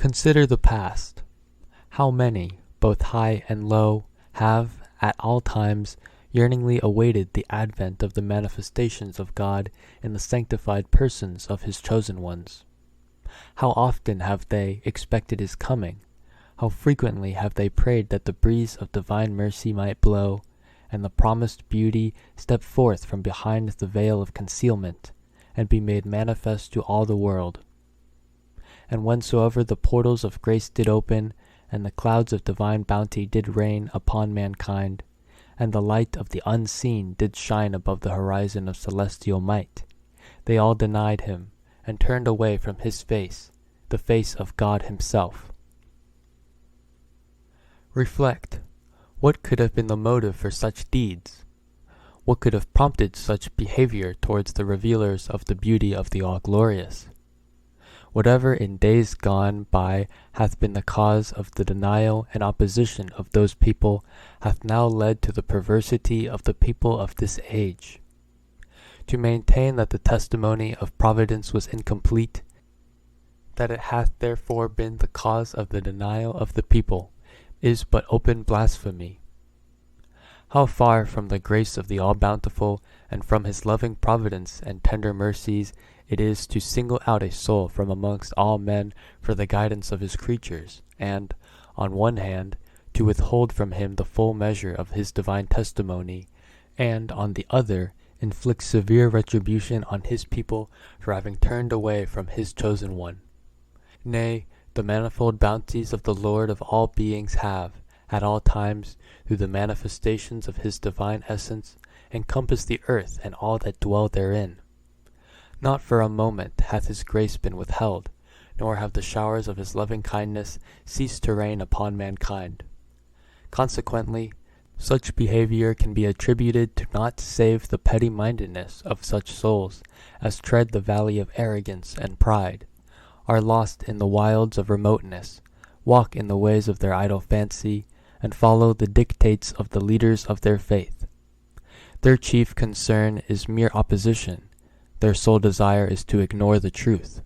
Consider the past. How many, both high and low, have, at all times, yearningly awaited the advent of the manifestations of God in the sanctified persons of His chosen ones? How often have they expected His coming? How frequently have they prayed that the breeze of divine mercy might blow, and the promised beauty step forth from behind the veil of concealment, and be made manifest to all the world? And whensoever the portals of grace did open, and the clouds of divine bounty did rain upon mankind, and the light of the unseen did shine above the horizon of celestial might, they all denied Him, and turned away from His face, the face of God Himself. Reflect. What could have been the motive for such deeds? What could have prompted such behavior towards the revealers of the beauty of the All-Glorious? Whatever in days gone by hath been the cause of the denial and opposition of those people hath now led to the perversity of the people of this age. To maintain that the testimony of Providence was incomplete, that it hath therefore been the cause of the denial of the people, is but open blasphemy. How far from the grace of the All-Bountiful, and from His loving providence and tender mercies, it is to single out a soul from amongst all men for the guidance of His creatures, and, on one hand, to withhold from him the full measure of His divine testimony, and, on the other, inflict severe retribution on His people for having turned away from His chosen one. Nay, the manifold bounties of the Lord of all beings have, at all times, through the manifestations of His divine essence, encompassed the earth and all that dwell therein. Not for a moment hath His grace been withheld, nor have the showers of His loving kindness ceased to rain upon mankind. Consequently, such behavior can be attributed to naught save the petty-mindedness of such souls as tread the valley of arrogance and pride, are lost in the wilds of remoteness, walk in the ways of their idle fancy, and follow the dictates of the leaders of their faith. Their chief concern is mere opposition. Their sole desire is to ignore the truth.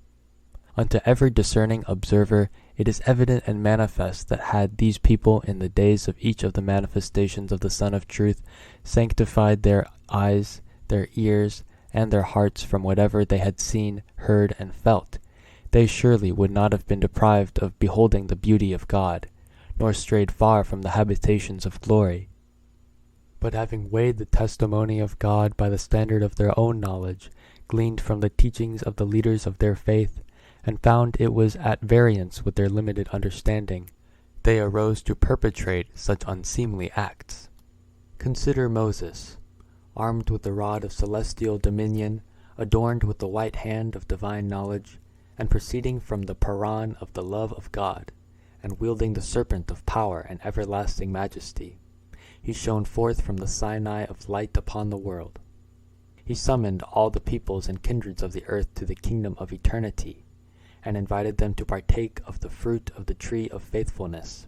Unto every discerning observer it is evident and manifest that had these people in the days of each of the manifestations of the Sun of Truth sanctified their eyes, their ears, and their hearts from whatever they had seen, heard, and felt, they surely would not have been deprived of beholding the beauty of God, nor strayed far from the habitations of glory. But having weighed the testimony of God by the standard of their own knowledge, gleaned from the teachings of the leaders of their faith, and found it was at variance with their limited understanding, they arose to perpetrate such unseemly acts. Consider Moses, armed with the rod of celestial dominion, adorned with the white hand of divine knowledge, and proceeding from the Paran of the love of God, and wielding the serpent of power and everlasting majesty. He shone forth from the Sinai of light upon the world. He summoned all the peoples and kindreds of the earth to the kingdom of eternity, and invited them to partake of the fruit of the tree of faithfulness.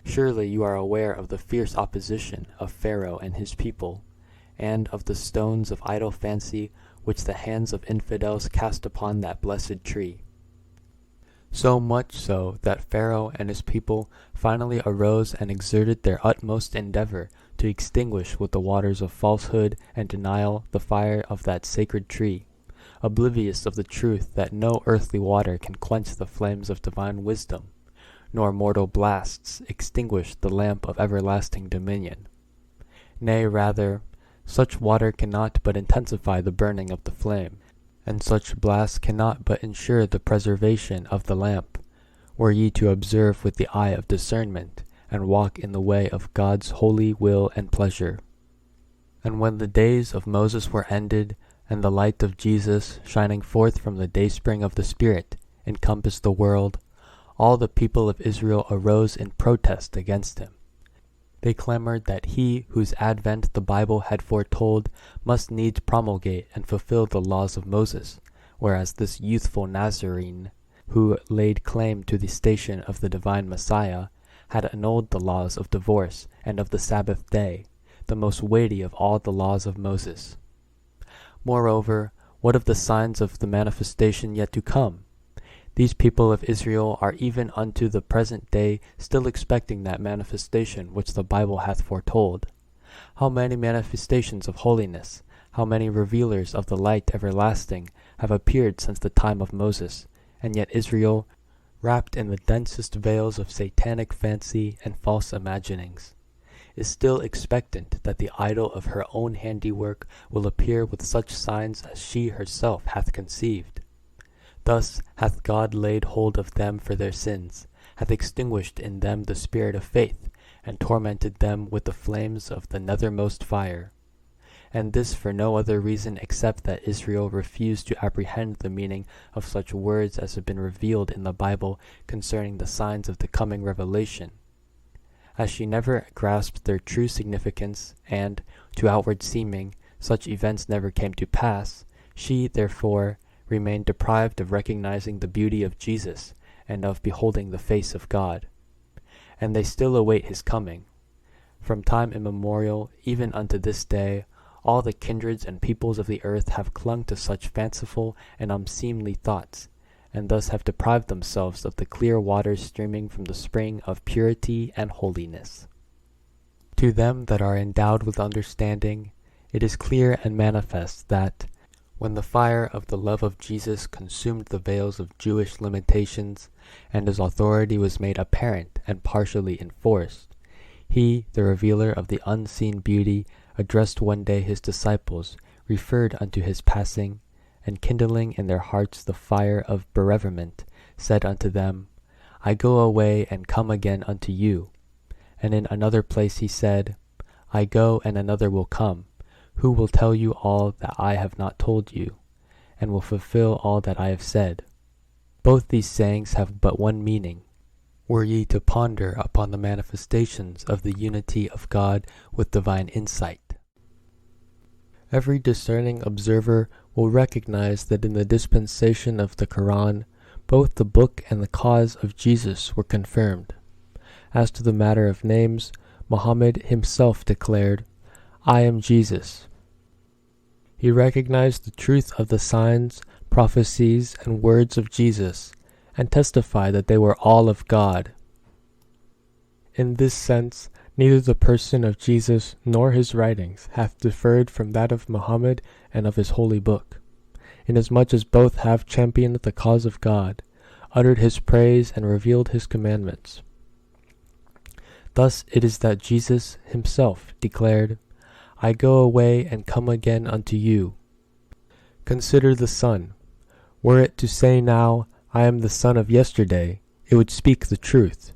Surely you are aware of the fierce opposition of Pharaoh and his people, and of the stones of idle fancy which the hands of infidels cast upon that blessed tree. So much so that Pharaoh and his people finally arose and exerted their utmost endeavor to extinguish with the waters of falsehood and denial the fire of that sacred tree, oblivious of the truth that no earthly water can quench the flames of divine wisdom, nor mortal blasts extinguish the lamp of everlasting dominion. Nay, rather, such water cannot but intensify the burning of the flame, and such blasts cannot but ensure the preservation of the lamp, were ye to observe with the eye of discernment, and walk in the way of God's holy will and pleasure. And when the days of Moses were ended, and the light of Jesus, shining forth from the dayspring of the Spirit, encompassed the world, all the people of Israel arose in protest against him. They clamored that he whose advent the Bible had foretold must needs promulgate and fulfill the laws of Moses, whereas this youthful Nazarene, who laid claim to the station of the divine Messiah, had annulled the laws of divorce and of the Sabbath day, the most weighty of all the laws of Moses. Moreover, what of the signs of the manifestation yet to come? These people of Israel are even unto the present day still expecting that manifestation which the Bible hath foretold. How many manifestations of holiness, how many revealers of the light everlasting have appeared since the time of Moses, and yet Israel, wrapped in the densest veils of satanic fancy and false imaginings, is still expectant that the idol of her own handiwork will appear with such signs as she herself hath conceived. Thus hath God laid hold of them for their sins, hath extinguished in them the spirit of faith, and tormented them with the flames of the nethermost fire. And this for no other reason except that Israel refused to apprehend the meaning of such words as have been revealed in the Bible concerning the signs of the coming revelation. As she never grasped their true significance, and, to outward seeming, such events never came to pass, she, therefore, remained deprived of recognizing the beauty of Jesus and of beholding the face of God. And they still await his coming. From time immemorial, even unto this day, all the kindreds and peoples of the earth have clung to such fanciful and unseemly thoughts, and thus have deprived themselves of the clear waters streaming from the spring of purity and holiness. To them that are endowed with understanding, it is clear and manifest that, when the fire of the love of Jesus consumed the veils of Jewish limitations, and his authority was made apparent and partially enforced, he, the revealer of the unseen beauty, addressed one day his disciples, referred unto his passing, and kindling in their hearts the fire of bereavement, said unto them, I go away and come again unto you. And in another place he said, I go and another will come, who will tell you all that I have not told you, and will fulfill all that I have said. Both these sayings have but one meaning. Were ye to ponder upon the manifestations of the unity of God with divine insight. Every discerning observer will recognize that in the dispensation of the Quran, both the book and the cause of Jesus were confirmed. As to the matter of names, Muhammad himself declared, I am Jesus. He recognized the truth of the signs, prophecies, and words of Jesus, and testified that they were all of God. In this sense, neither the person of Jesus nor his writings hath differed from that of Muhammad and of his holy book, inasmuch as both have championed the cause of God, uttered his praise, and revealed his commandments. Thus it is that Jesus himself declared, I go away and come again unto you. Consider the sun. Were it to say now, I am the sun of yesterday, it would speak the truth.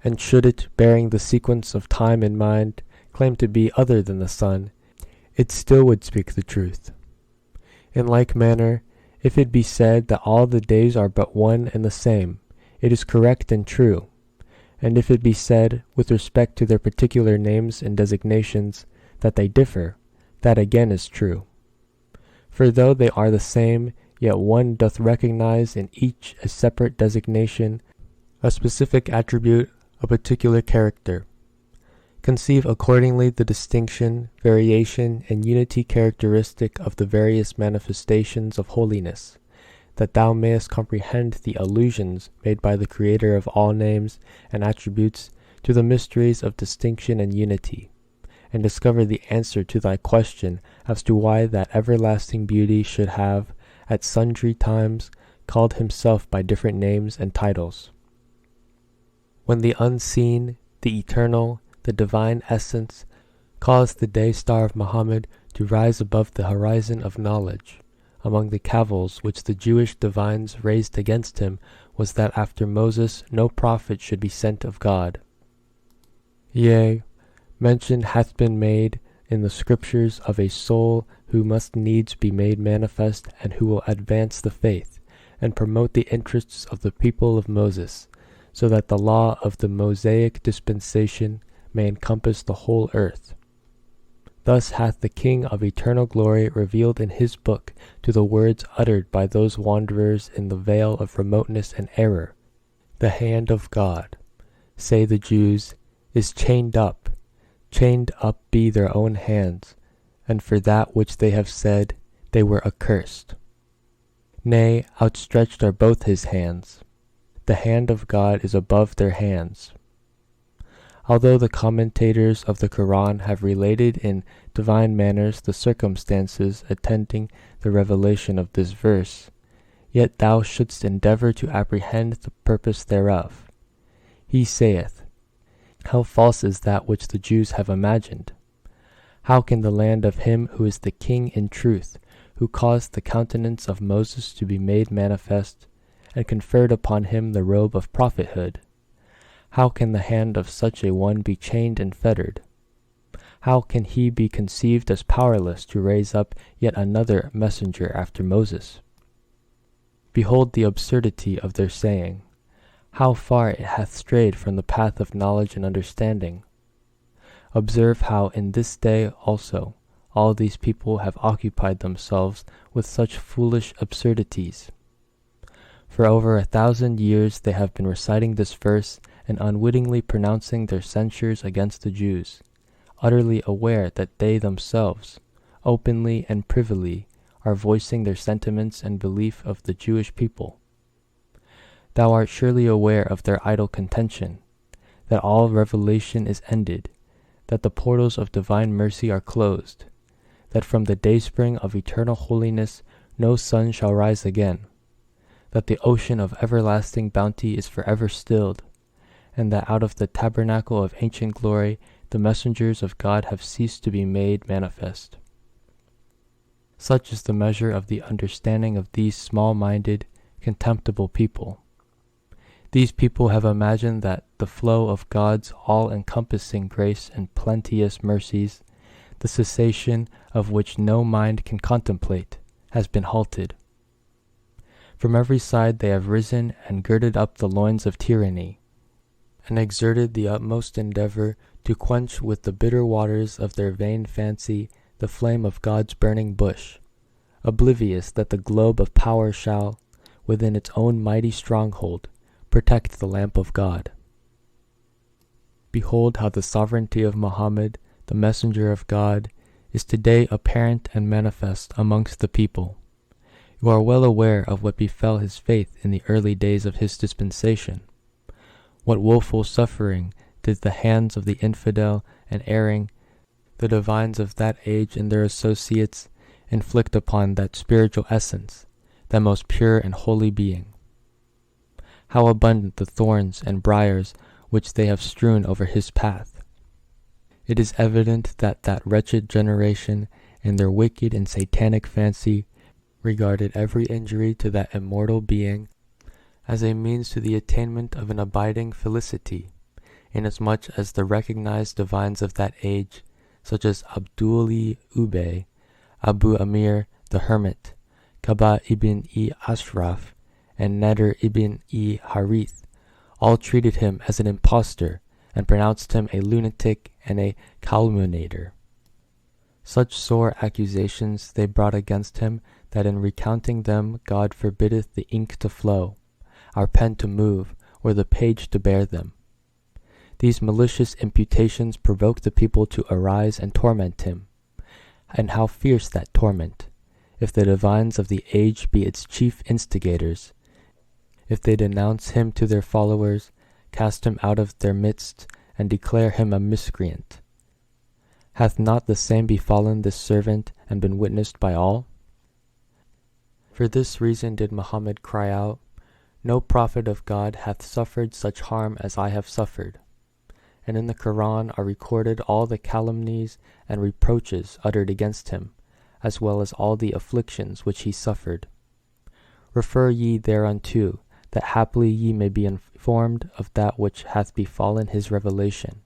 And should it, bearing the sequence of time in mind, claim to be other than the sun, it still would speak the truth. In like manner, if it be said that all the days are but one and the same, it is correct and true. And if it be said, with respect to their particular names and designations, that they differ, that again is true. For though they are the same, yet one doth recognize in each a separate designation, a specific attribute, a particular character. Conceive accordingly the distinction, variation, and unity characteristic of the various manifestations of holiness, that thou mayest comprehend the allusions made by the Creator of all names and attributes to the mysteries of distinction and unity, and discover the answer to thy question as to why that everlasting beauty should have, at sundry times, called himself by different names and titles. When the unseen, the eternal, the divine essence, caused the day star of Muhammad to rise above the horizon of knowledge, among the cavils which the Jewish divines raised against him was that after Moses no prophet should be sent of God. Yea, mention hath been made in the scriptures of a soul who must needs be made manifest, and who will advance the faith, and promote the interests of the people of Moses, so that the law of the Mosaic dispensation may encompass the whole earth. Thus hath the King of eternal glory revealed in his book to the words uttered by those wanderers in the vale of remoteness and error, the hand of God, say the Jews, is chained up be their own hands, and for that which they have said they were accursed. Nay, outstretched are both his hands. The hand of God is above their hands. Although the commentators of the Quran have related in divine manners the circumstances attending the revelation of this verse, yet thou shouldst endeavor to apprehend the purpose thereof. He saith, how false is that which the Jews have imagined? How can the land of him who is the king in truth, who caused the countenance of Moses to be made manifest, and conferred upon him the robe of prophethood, how can the hand of such a one be chained and fettered? How can he be conceived as powerless to raise up yet another messenger after Moses? Behold the absurdity of their saying, how far it hath strayed from the path of knowledge and understanding. Observe how in this day also all these people have occupied themselves with such foolish absurdities. For over 1,000 years they have been reciting this verse and unwittingly pronouncing their censures against the Jews, utterly aware that they themselves, openly and privily, are voicing their sentiments and belief of the Jewish people. Thou art surely aware of their idle contention, that all revelation is ended, that the portals of divine mercy are closed, that from the dayspring of eternal holiness no sun shall rise again, that the ocean of everlasting bounty is forever stilled, and that out of the tabernacle of ancient glory the messengers of God have ceased to be made manifest. Such is the measure of the understanding of these small-minded, contemptible people. These people have imagined that the flow of God's all-encompassing grace and plenteous mercies, the cessation of which no mind can contemplate, has been halted. From every side they have risen and girded up the loins of tyranny, and exerted the utmost endeavor to quench with the bitter waters of their vain fancy the flame of God's burning bush, oblivious that the globe of power shall, within its own mighty stronghold, protect the lamp of God. Behold how the sovereignty of Muhammad, the messenger of God, is today apparent and manifest amongst the people. You are well aware of what befell his faith in the early days of his dispensation. What woeful suffering did the hands of the infidel and erring, the divines of that age and their associates, inflict upon that spiritual essence, that most pure and holy being. How abundant the thorns and briars which they have strewn over his path. It is evident that that wretched generation, in their wicked and satanic fancy, regarded every injury to that immortal being as a means to the attainment of an abiding felicity, inasmuch as the recognized divines of that age, such as Abdul-i Ubay, Abu Amir the Hermit, Kaba ibn-i Ashraf, and Nader ibn-i Harith, all treated him as an impostor and pronounced him a lunatic and a calumniator. Such sore accusations they brought against him that in recounting them God forbiddeth the ink to flow, our pen to move, or the page to bear them. These malicious imputations provoke the people to arise and torment him. And how fierce that torment, if the divines of the age be its chief instigators, if they denounce him to their followers, cast him out of their midst, and declare him a miscreant. Hath not the same befallen this servant and been witnessed by all? For this reason did Muhammad cry out, no prophet of God hath suffered such harm as I have suffered. And in the Quran are recorded all the calumnies and reproaches uttered against him, as well as all the afflictions which he suffered. Refer ye thereunto, that haply ye may be informed of that which hath befallen his revelation.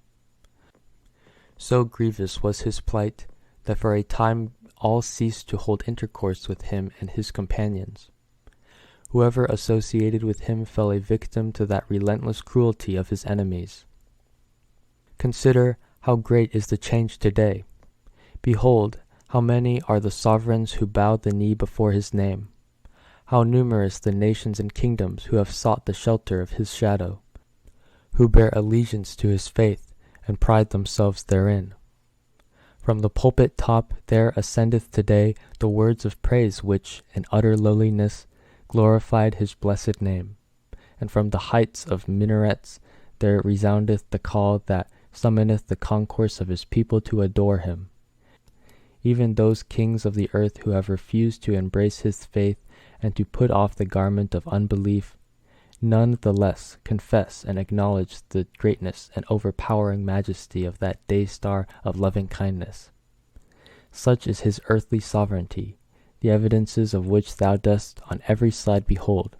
So grievous was his plight, that for a time all ceased to hold intercourse with him and his companions. Whoever associated with him fell a victim to that relentless cruelty of his enemies. Consider how great is the change today. Behold, how many are the sovereigns who bowed the knee before his name. How numerous the nations and kingdoms who have sought the shelter of his shadow, who bear allegiance to his faith and pride themselves therein. From the pulpit top there ascendeth today the words of praise which, in utter lowliness, glorified his blessed name. And from the heights of minarets there resoundeth the call that summoneth the concourse of his people to adore him. Even those kings of the earth who have refused to embrace his faith and to put off the garment of unbelief, none the less confess and acknowledge the greatness and overpowering majesty of that day star of loving kindness. Such is his earthly sovereignty, the evidences of which thou dost on every side behold.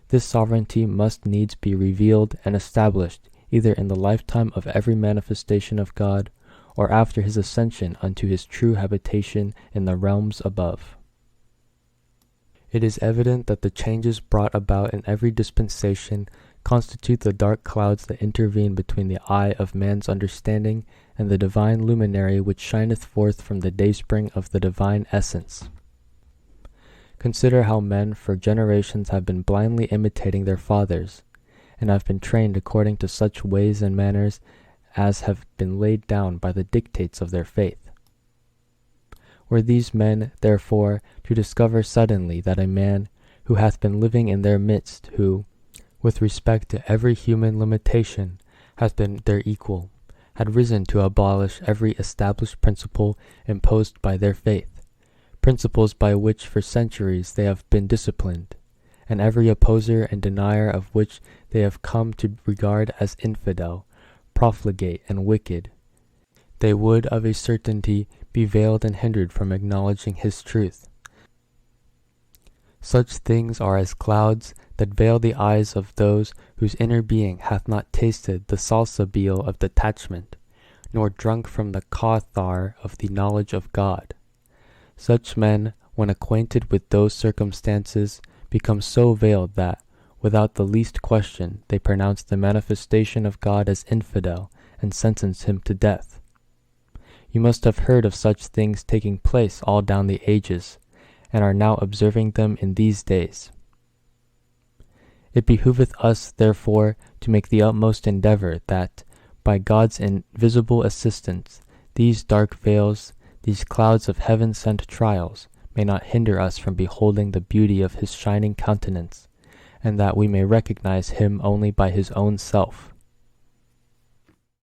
This sovereignty must needs be revealed and established either in the lifetime of every manifestation of God, or after his ascension unto his true habitation in the realms above. It is evident that the changes brought about in every dispensation constitute the dark clouds that intervene between the eye of man's understanding and the divine luminary which shineth forth from the dayspring of the divine essence. Consider how men for generations have been blindly imitating their fathers, and have been trained according to such ways and manners as have been laid down by the dictates of their faith. Were these men, therefore, to discover suddenly that a man who hath been living in their midst, who, with respect to every human limitation, hath been their equal, had risen to abolish every established principle imposed by their faith, principles by which for centuries they have been disciplined, and every opposer and denier of which they have come to regard as infidel, profligate, and wicked, they would of a certainty be veiled and hindered from acknowledging his truth. Such things are as clouds that veil the eyes of those whose inner being hath not tasted the salsabil of detachment, nor drunk from the cawthar of the knowledge of God. Such men, when acquainted with those circumstances, become so veiled that, without the least question, they pronounce the manifestation of God as infidel, and sentence him to death. You must have heard of such things taking place all down the ages, and are now observing them in these days. It behoveth us, therefore, to make the utmost endeavor that, by God's invisible assistance, these dark veils, these clouds of heaven-sent trials, may not hinder us from beholding the beauty of his shining countenance, and that we may recognize him only by his own self.